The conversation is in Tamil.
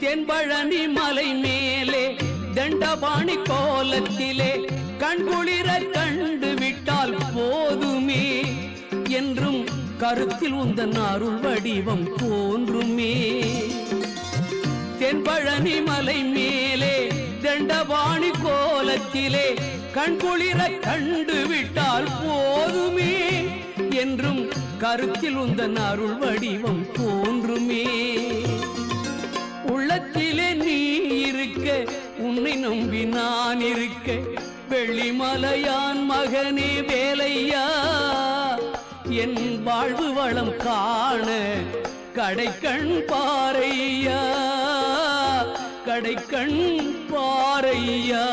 தென்பழனி மலை மேலே தண்டபாணி கோலத்திலே கண்குளிர கண்டு விட்டால் போதுமே என்றும் கருத்தில் உந்தன் அருள் வடிவம் தோன்றுமே. தென்பழனி மலை மேலே தண்டபாணி கோலத்திலே கண்குளிர கண்டு விட்டால் போதுமே என்றும் கருத்தில் உந்தன் அருள் வடிவம் தோன்றுமே. உள்ளத்திலே நீ இருக்க உன்னை நம்பி நான் இருக்க வெள்ளிமலையான் மகனே வேலையா என் வாழ்வு வளம் காண கடைக்கண் பாறையா கடைக்கண் பாறையா.